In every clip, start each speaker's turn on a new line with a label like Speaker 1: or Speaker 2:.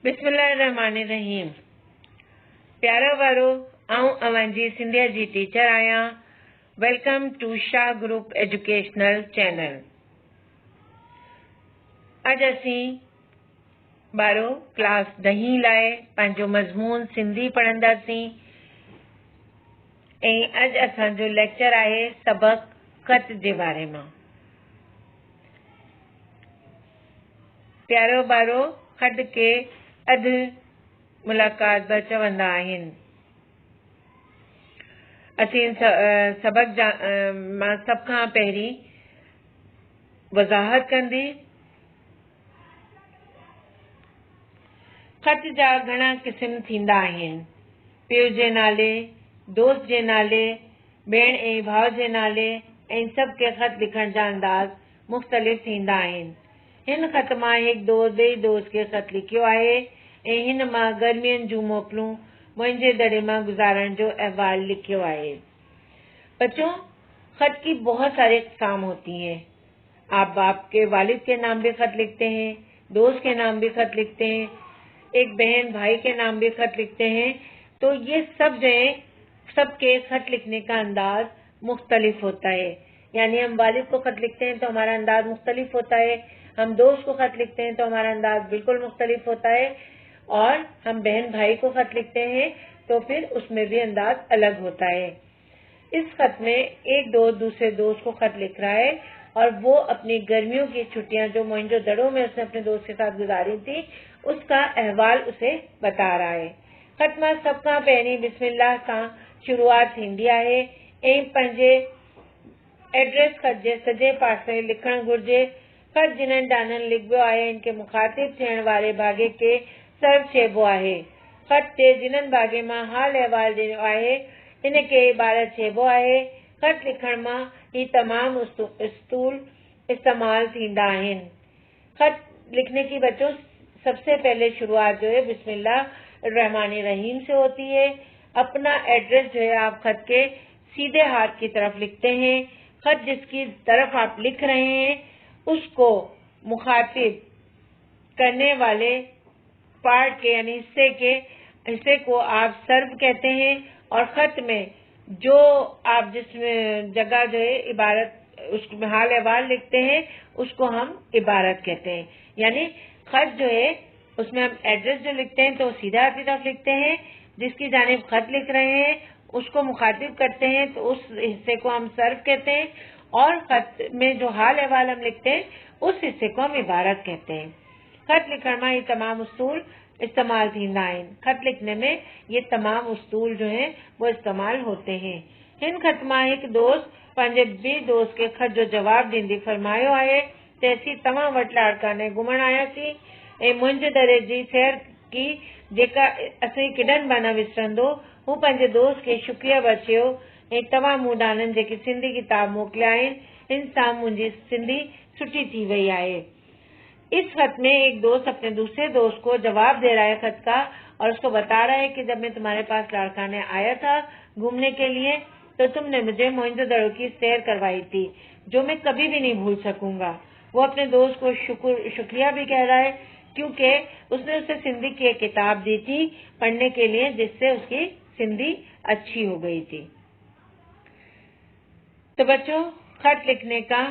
Speaker 1: बिस्मिल्लाहिर्रहमानिर्रहीम। प्यारा वारो, आऊं अवांजी सिंधिया जी टीचर आया। Welcome to Shah group educational channel. अज असी बारो क्लास 10 लाए पंहिंजो मज़मून सिंधी पढ़ंदासीं। अज असांजो लेक्चर आहे सबक खत जे बारे में। प्यारो बारो, खत के अध मुलाकात ब चवंदा आहिनि। असीं सबक मां सब खां पहिरीं वज़ाहत कंदी। खत जा घणा क़िस्म थींदा आहिनि। पीउ जे नाले, दोस्त जे नाले, भेण ऐं भाउ जे नाले ऐं सभ के खत लिखण जा अंदाज़ मुख़्तलिफ़ थींदा आहिनि। हिन खत मां हिकु दोस्त ॿिए दोस्त के खत लिखियो आहे ऐं हिन मां गर्मियुनि जूं मोकलूं मुंहिंजे दड़े मां गुज़ारण जो अहवाल लिखियो आहे। बच्चों, खत की बहुत सारी अक़साम होती हैं। आप बाप के वालिद के नाम भी खत लिखते हैं, दोस्त के नाम भी खत लिखते हैं, एक बहन भाई के नाम भी खत लिखते हैं। तो ये सब जो है, सबके खत लिखने का अंदाज मुख्तलिफ होता है। यानी हम वालिद को खत लिखते हैं तो हमारा अंदाज मुख्तलिफ होता है, हम दोस्त को खत लिखते हैं तो हमारा अंदाज बिल्कुल मुख्तलिफ होता है, और हम बहन भाई को खत लिखते हैं तो फिर उसमें भी अंदाज अलग होता है। इस खत में एक दोस्त दूसरे दोस्त को खत लिख रहा है और वो अपनी गर्मियों की छुट्टियां जो मोइंजो दड़ो में उसने अपने दोस्त के साथ गुजारी थी उसका अहवाल उसे बता रहा है। खत मां सब खां पहिरीं बिस्मिल्लाह सां शुरूआत थींदी आहे ऐं पंहिंजे एड्रेस खत जे सॼे पासे लिखणु घुरिजे। खत जिन्हनि डाननि लिखियो आहे इनके मुखातिब थियण वारे भागे के सर्व चइबो आहे। खत ते जिन्हनि भागे मां हाल अहवाल ॾिनो आहे इनके इबारत चइबो आहे। खत लिखण मां ही तमाम उसूल इस्तेमाल थींदा आहिनि। खत लिखने की बच्चों सबसे पहले शुरुआत जो है बिस्मिल्लाहिर्रहमानिर्रहीम से होती है। अपना एड्रेस जो है आप खत के सीधे हाथ की तरफ लिखते हैं। खत जिसकी तरफ आप लिख रहे हैं उसको मुखातिब करने वाले पार्ट के यानी हिस्से को आप सर्व कहते हैं, और खत में जो आप जिस जगह जो है इबारत उसमें हाल अहवाल लिखते हैं उसको हम इबारत कहते हैं। यानी खत जो है उसमें हम एड्रेस जो लिखते हैं तो सीधा हाथ की तरफ लिखते हैं, जिसकी जानिब खत लिख रहे हैं उसको मुखातिब करते हैं तो उस हिस्से को हम सर्व कहते हैं, और खत में जो हाल अहवाल हम लिखते हैं उस हिस्से को हम इबारत कहते हैं। खत लिखण में ये तमाम उसूल इस्तेमाल थींदा आहिनि। खत लिखने में ये तमाम उसूल जो हैं वो इस्तेमाल होते हैं। हिन खत मां हिकु दोस्त पंहिंजे ॿिए दोस्त के खत जो जवाब ॾींदे फरमायो आहे त असीं तव्हां वटि लाड़काने घुमण आयासीं ऐं मुंहिंजे दरे जी सैर की जेका असीं किडन बि न विसरंदो। हू पंहिंजे दोस्त के शुक्रिया बचियो ऐं तव्हां मूं ॾाननि जेके सिंधी किताब मोकिलिया आहिनि इन सां मुंहिंजी सिंधी सुठी थी वई आहे। इस खत में एक दोस्त अपने दूसरे दोस्त को जवाब दे रहा है खत का, और उसको बता रहा है कि जब मैं तुम्हारे पास लाड़काने आया था घूमने के लिए तो तुमने मुझे मोइंजो दड़ो की सैर करवाई थी जो मैं कभी भी नहीं भूल सकूंगा। वो अपने दोस्त को शुक्रिया भी कह रहा है क्योंकि उसने उसे सिंधी की एक किताब दी थी पढ़ने के लिए जिससे उसकी सिंधी अच्छी हो गई थी। तो बच्चों, खत लिखने का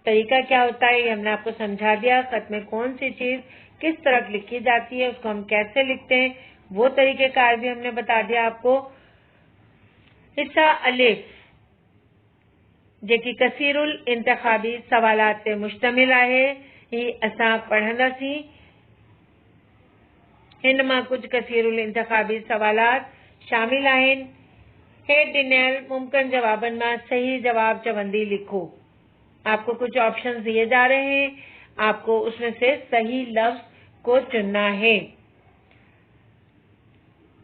Speaker 1: तरीका क्या होता है ये हमने आपको समझा दिया। खत में कौन सी चीज किस तरफ लिखी जाती है उसको हम कैसे लिखते हैं वो तरीकेकार भी हमने बता दिया आपको। हिस्सा अलिफ जेकी कसीरुल इंतखाबी सवालात ते मुश्तमिल आहे ही असां पढ़ंदासीं। हिन मां कुछ कसीरुल इंतखाबी सवालात शामिल आहिनि। हेठि ॾिनल मुमकिन जवाबनि मां सही जवाब चवंदी लिखो। आपको कुछ ऑप्शन दिए जा रहे हैं, आपको उसमें से सही लफ्ज को चुनना है।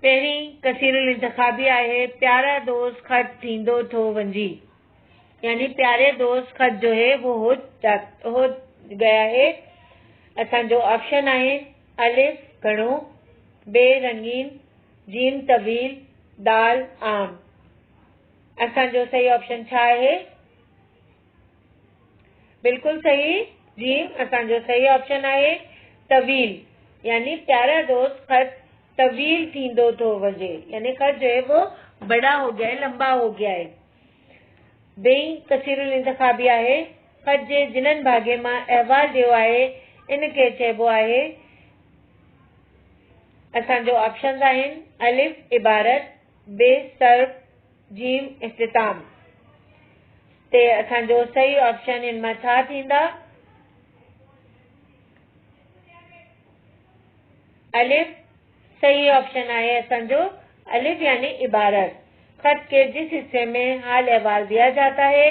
Speaker 1: पहिरीं कसीरुल इंतखाबी आहे प्यारा दोस्त खत थींदो थो वंजी, यानी प्यारे दोस्त खत जो है वो हो गया है। असांजो ऑप्शन आहे अलिफ घणो, बे रंगीन, जीम तवील, दाल आम। असांजो सही ऑप्शन छा आहे? बिल्कुल सही, जीम असांजो सही ऑप्शन आहे। तवील यानी प्यारा दोस्त खत तवील थींदो थो वञे, यानी खत जो है वो बड़ा हो गया है, लंबा हो गया है। बेई कसीरुल इंतखाबी आहे, खत जे जिन्हनि भागे मां अहवाल ॾियो आहे इनखे चइबो आहे, असांजो ऑप्शन आहिनि अलिफ इबारत, बे सर्फ, जीम इख्तिताम। ते असांजो सही ऑप्शन इन मां छा थींदा? अलिफ सही ऑप्शन आहे असांजो अलिफ यानी इबारत। खत के जिस हिस्से में हाल अहवाल दिया जाता है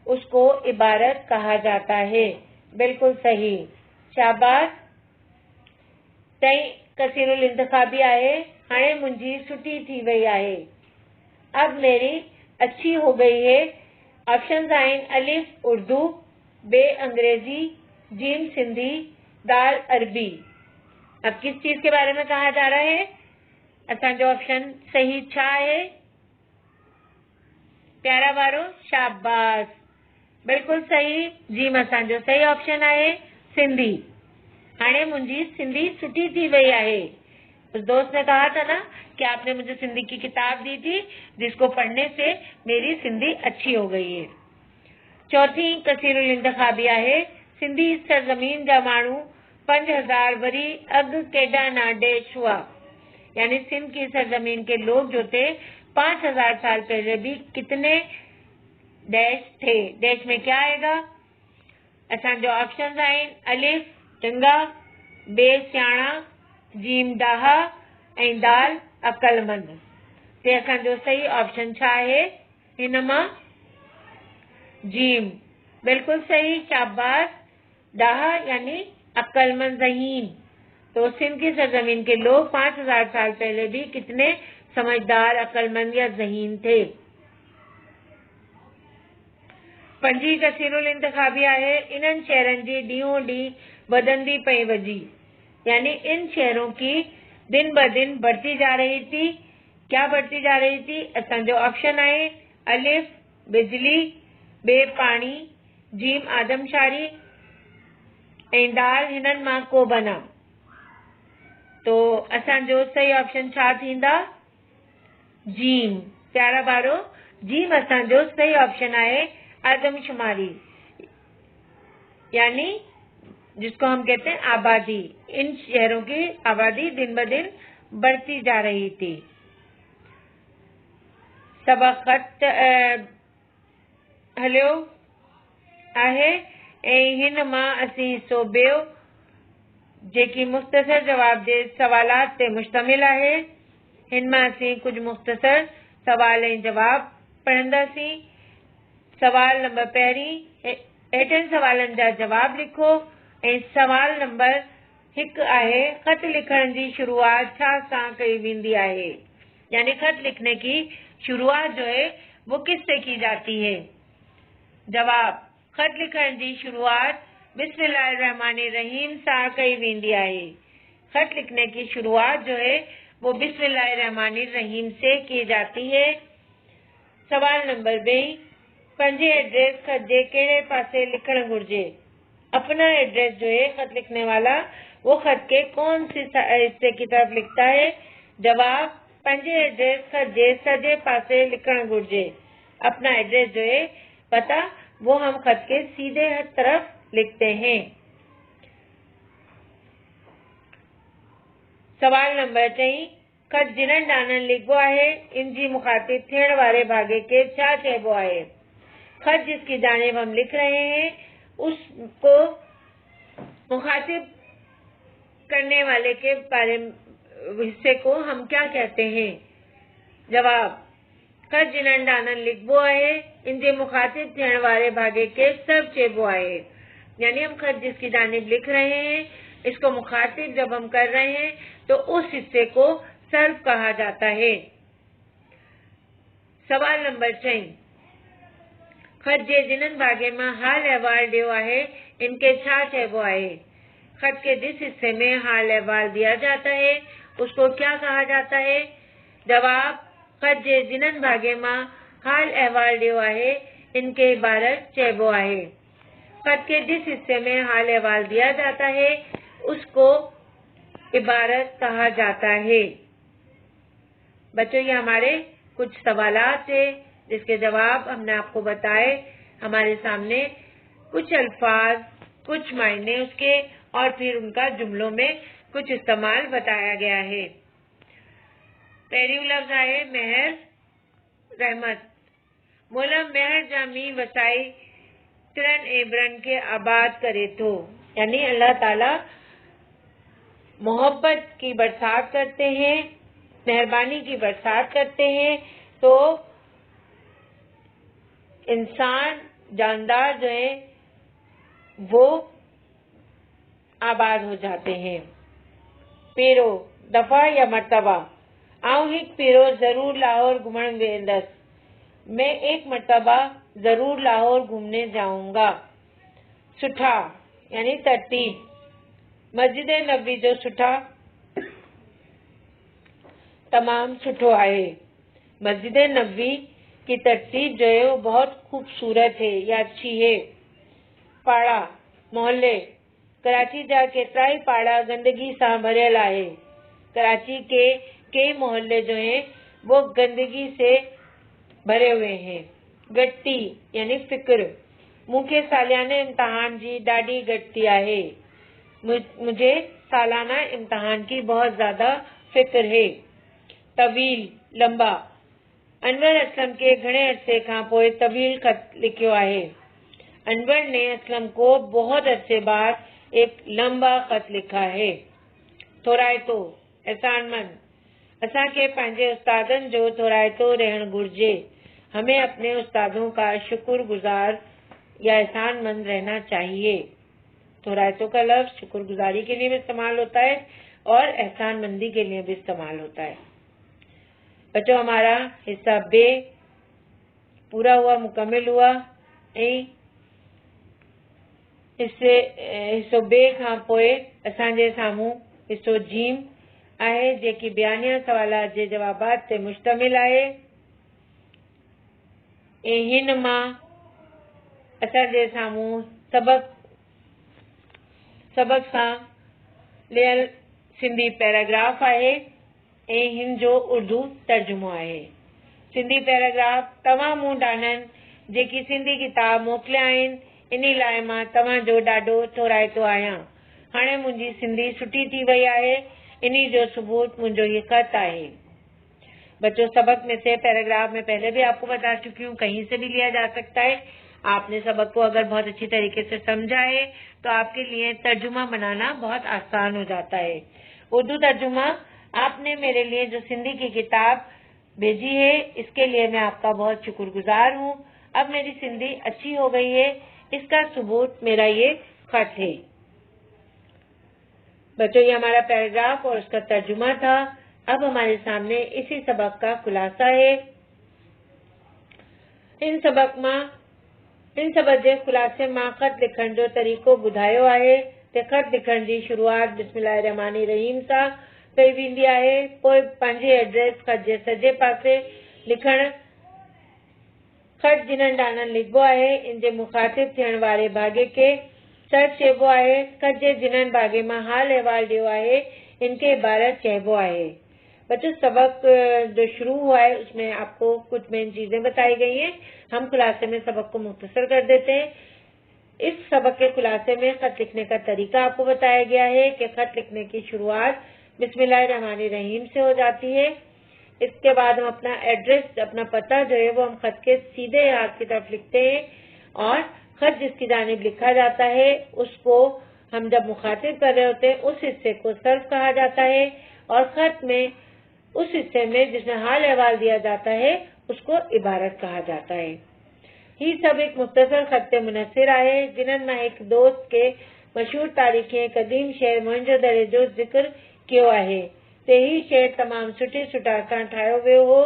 Speaker 1: उसको इबारत कहा जाता है। बिल्कुल सही, शाबाश। तई कसीरुल इंतखाबी आहे, हाणे मुंहिंजी सुठी थी वई आहे, अब मेरी अच्छी हो गई है। ऑप्शन आहिनि अलिफ उर्दू, बे अंग्रेजी, जीम सिंधी, दाल अरबी। अब किस चीज के बारे में कहा जा रहा है? असांजो ऑप्शन सही छा है? प्यारा वारो, शाबाश, बिल्कुल सही। जीम असांजो सही ऑप्शन आहे सिंधी। हाणे मुंहिंजी सिंधी सुठी थी वई आहे। उस दोस्त ने कहा था ना कि आपने मुझे सिंधी की किताब दी थी जिसको पढ़ने से मेरी सिंधी अच्छी हो गई है। चौथी कसीरुल इंतखाबी आहे, सिंधी सरजमीन जा माण्हू 5000 वरी अग केडा ना डेश हुआ, यानी सिंध की सरजमीन के लोग जो थे 5000 साल पहले भी कितने डैश थे। डैश में क्या आएगा? असांजो ऑप्शन आहिनि अलिफ टिंगा, बे सियाणा, जीम डाहा ऐं दाल अकलमंद। ते असांजो सही ऑप्शन छा आहे हिन मां? जीम, बिल्कुल सही, शाबाश। डाहा यानी अक्लमंद ज़हीन। तो सिंध की सरजमीन के लोग 5000 साल पहले भी कितने समझदार, अक्लमंद या ज़हीन थे। पंजी कसीरुल इंतखाबी आहे, इन्हनि शहरनि जी ॾींहों ॾींहुं वधंदी पई वजी, यानी इन शहरों की दिन ब दिन बढ़ती जा रही थी। क्या बढ़ती जा रही थी? असांजो ऑप्शन आहे अलिफ बिजली, बे पानी, जीम आदमशारी ऐं दाल हिननि मां को बना। तो असांजो सही ऑप्शन छा थींदा? जीम। प्यारा बारो, जीम असांजो सही ऑप्शन आहे आदमशुमारी, यानी जिसको हम कहते हैं आबादी। इन शहरों की आबादी दिन ब दिन बढ़ती जा रही थी। सबक खत हलियो आहे ऐं हिन मां असीं हिसो ॿियो जेकी मुख़्तसर जवाब जे सवालात ते मुश्तमिल आहे। हिन मां असीं कुझु मुख़्तसर सवाल ऐं जवाब पढ़ंदासीं। सवाल नंबर पहिरीं, हेठनि सवालनि जा जवाब लिखो ऐं सवाल नंबर 1 आहे, खत लिखण जी शुरुआत छा सां कई वेंदी आहे, यानी खत लिखने की शुरुआत जो है वो किससे की जाती है। जवाब, खत लिखण जी शुरुआत बिस्मिल्लाहिर्रहमानिर्रहीम सां कई वेंदी आहे। खत लिखने की शुरुआत जो है वो बिस्मिल्लाहिर्रहमानिर्रहीम से की जाती है। सवाल नंबर 2, पंहिंजे एड्रेस खत जे कहिड़े पासे लिखण घुर्जे। अपना एड्रेस जो है खत लिखने वाला वो खत के कौन से हिस्से की तरफ लिखता है। जवाब, पंहिंजे एड्रेस खत जे सजे पासे लिखण घुर्जे। अपना एड्रेस जो है पता वो हम खत के सीधे तरफ लिखते हैं। सवाल नंबर 3, खत जिन्हनि ॾांहुं लिखबो आहे इन जी मुखातिब थियण वारे भागे के छा चइबो आहे। खत जिसकी जानिब हम लिख रहे हैं उसको मुखातिब करने वाले के बारे हिस्से को हम क्या कहते हैं। जवाब, खत जिन्हनि ॾांहुं लिखबो आहे इन जे मुखातिब थियण वारे भागे के सर्व चइबो आहे, यानी हम खत जिसकी जानिब लिख रहे हैं इसको मुखातिब जब हम कर रहे हैं तो उस हिस्से को सर्व कहा जाता है। सवाल नंबर 4, खत जे जिन्हनि भागे में हाल अहवाल ॾियो आहे इनके छा चइबो आहे। खत के जिस हिस्से में हाल अहवाल दिया जाता है उसको क्या कहा जाता है। जवाब, खत जे जिन्हनि भागे में हाल अहवाल ॾियो आहे इनके इबारत चइबो आहे। खत के जिस हिस्से में हाल अहवाल दिया जाता है उसको इबारत कहा जाता है। बच्चों, ये हमारे कुछ सवालात थे जिसके जवाब हमने आपको बताए। हमारे सामने कुछ अल्फाज, कुछ मायने उसके और फिर उनका जुमलों में कुछ इस्तेमाल बताया गया है। पहली लफ्ज आए मेहर, रहमत। मोला मेहर जामी वसाई तिरन एबरन के आबाद करे तो, यानी अल्लाह ताला मोहब्बत की बरसात करते हैं, मेहरबानी की बरसात करते हैं, तो इंसान जानदार जो है वो आबाद हो जाते हैं। पेरो दफा या मर्तबा, आऊं हिक पेरो जरूर लाहौर घुमण वेंदस, मैं एक मर्तबा जरूर लाहौर घूमने जाऊंगा। सुठा यानी तरतीब, मस्जिद नबी जो सुठा तमाम सुठो आहे। मस्जिद नबी की तरतीब जो है वो बहुत खूबसूरत है या अच्छी है। पाड़ा मोहल्ले, कराची जा केतिरा ई पाड़ा गंदगी सां भरियल आहे। कराची के कई मोहल्ले जो हैं वो गंदगी से भरे हुए हैं। घटती यानी फिक्र, मूंखे सालियाने इम्तिहान जी ॾाढी घटती आहे। मुझे सालाना इम्तिहान की बहुत ज्यादा फिक्र है। तवील लंबा, अनवर असलम के घणे अरसे खां पोइ तवील खत लिखियो आहे। अनवर ने असलम को बहुत अरसे बाद एक लंबा खत लिखा है। थोराइतो एहसानमंद, असांखे पंहिंजे उस्तादनि जो थोराइतो रहण घुर्जे। हमें अपने उस्तादों का शुक्रगुजार या एहसानमंद रहना चाहिए। थोराइतो का लफ्ज शुक्रगुजारी के लिए भी इस्तेमाल होता है और एहसानमंदी के लिए भी इस्तेमाल होता है। बच्चों, हमारा हिस्सा बे पूरा हुआ, मुकम्मल हुआ। हिस्सो बे खां पोइ असांजे साम्हूं हिस्सो जीम आहे, जेकी बयानिया सवालात जे जवाबात ते मुश्तमिल आहे। ऐं हिन मां असांजे साम्हूं सबक सां लियल सिंधी पैराग्राफ आहे ऐं हिन जो उर्दू तर्जुमो आहे। सिंधी पैराग्राफ तव्हां मूं ॾाढनि जेकी सिंधी किताब मोकिलिया आहिनि, इन लाइ मां तव्हां जो ॾाढो थोराइतो आहियां। हाणे मुंहिंजी सिंधी सुठी थी वई आहे, इन्ही जो सबूत मुझो ये खत है। बच्चों, सबक में से पैराग्राफ में पहले भी आपको बता चुकी हूँ, कहीं से भी लिया जा सकता है। आपने सबक को अगर बहुत अच्छी तरीके से समझा है तो आपके लिए तर्जुमा बनाना बहुत आसान हो जाता है। उर्दू तर्जुमा आपने मेरे लिए जो सिंधी की किताब भेजी है, इसके लिए मैं आपका बहुत शुक्रगुजार हूँ। अब मेरी सिंधी अच्छी हो गई है, इसका सबूत मेरा ये खत है। बच्चों, ये हमारा पैराग्राफ और उसका तर्जुमा था। अब हमारे सामने इसी सबक का खुलासा है। इन सबक जे खुलासे मां खत लिखण जो तरीक़ो ॿुधायो आहे त खत लिखण जी शुरूआत बिस्मिल्लाहिर्रहमानिर्रहीम सां कई वेंदी आहे। पोइ पंहिंजे एड्रेस खत जे सॼे पासे लिखण। खत जिन्हनि ॾांहुं लिखबो आहे, इन जे मुखातिब थियण वारे भाॻे खे सर्च चइबो आहे। खत जे जिन्हनि भाॻे मां हाल अहवाल ॾियो आहे, इनके इबारत चइबो आहे। बच्चों, सबक जो शुरू हुआ है उसमें आपको कुछ मेन चीजें बताई गई हैं। हम खुलासे में सबक को मुख्तसर कर देते हैं। इस सबक के खुलासे में खत लिखने का तरीका आपको बताया गया है कि खत लिखने की शुरुआत बिस्मिल्लाहिर्रहमानिर्रहीम से हो जाती है। इसके बाद हम अपना एड्रेस, अपना पता जो है वो हम खत के सीधे हाथ की तरफ लिखते हैं और खत जिसकी जानिब लिखा जाता है उसको हम जब मुखातिब कर रहे होते हैं उस हिस्से को सर्फ कहा जाता है और खत में उस हिस्से में जिसमें हाल अहवाल दिया जाता है उसको इबारत कहा जाता है। ही सब एक मुख्तसर खत ते मुनसिर आहे, जिन्हनि मां एक दोस्त के मशहूर तारीख़ी कदीम शहर मोहनजोदड़ो जो जिक्र कियो आहे। ते ही शहर तमाम सुठी सुठा सां ठाहियो वियो हो।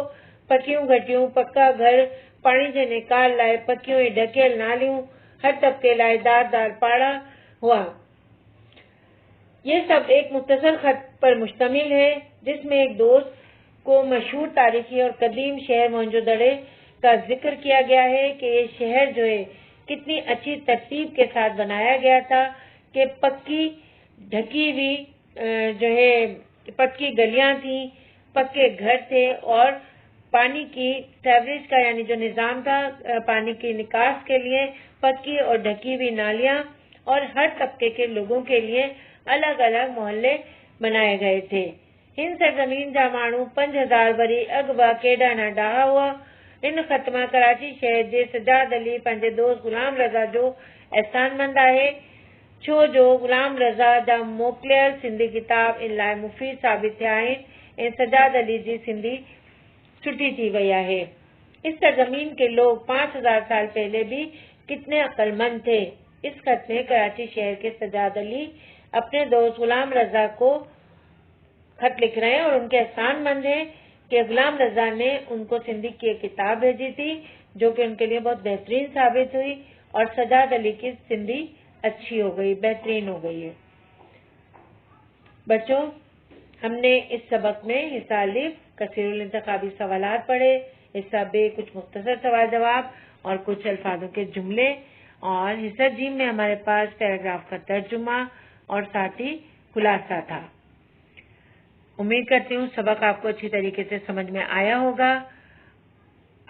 Speaker 1: पकियूं घटियूं, पक्का घर, पानी जे निकाल लाइ पकियूं ऐं ढकियल नालियूं, हर तबके लाइ दारदार पाड़ा हुआ। ये सब एक मुख्तसर खत पर मुश्तमिल है, जिसमें एक दोस्त को मशहूर तारीखी और कदीम शहर मोहनजोदड़ो का जिक्र किया गया है कि ये शहर जो है कितनी अच्छी तरतीब के साथ बनाया गया था कि पक्की ढकी हुई जो है पक्की गलियां थी, पक्के घर थे और पानी की सीवरेज का यानी जो निजाम था पानी की निकास के लिए पक्की और ढकी हुई नालियां और हर तबके के लोगों के लिए अलग अलग मोहल्ले बनाए गए थे। हिन सरजमीन जा माण्हू 5000 वरी अगवा केडा न डाहा हुआ। इन ख़त्मा कराची शहर जे सजाद अली पंहिंजे दोस्त गुलाम रज़ा जो एहसानमंद आहे, छो जो गुलाम रज़ा जा मोकिलियल सिंधी किताब इन लाइ मुफ़ीद साबित थिया आहिनि ऐं सजाद अली जी सिंधी छुट्टी थी गई है। इस सरजमीन के लोग 5000 साल पहले भी कितने अक्लमंद थे। इस खत में कराची शहर के सजाद अली अपने दोस्त गुलाम रज़ा को खत लिख रहे हैं और उनके एहसानमंद हैं कि गुलाम रज़ा ने उनको सिंधी की एक किताब भेजी थी जो कि उनके लिए बहुत बेहतरीन साबित हुई और सजाद अली की सिंधी अच्छी हो गई, बेहतरीन हो गई है। बच्चों, हमने इस सबक में हिस्सा अलिफ कसीरुल इंतखाबी सवालात पढ़े, हिस्सा बे कुछ मुख्तसर सवाल जवाब और कुछ अल्फाजों के जुमले, और हिस्सा जीम में हमारे पास पैराग्राफ का तर्जुमा और साथ ही खुलासा था। उम्मीद करती हूँ सबक आपको अच्छी तरीके से समझ में आया होगा।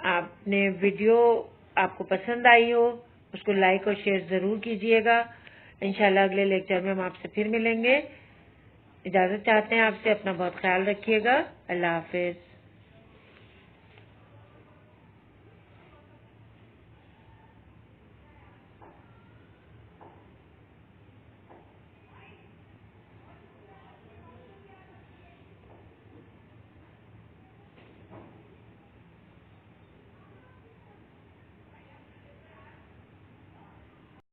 Speaker 1: आपने वीडियो आपको पसंद आई हो, उसको लाइक और शेयर जरूर कीजिएगा। इंशाल्लाह अगले लेक्चर में हम आपसे फिर मिलेंगे। इजाजत चाहते हैं आपसे, अपना बहुत ख्याल रखिएगा। अल्लाह हाफिज।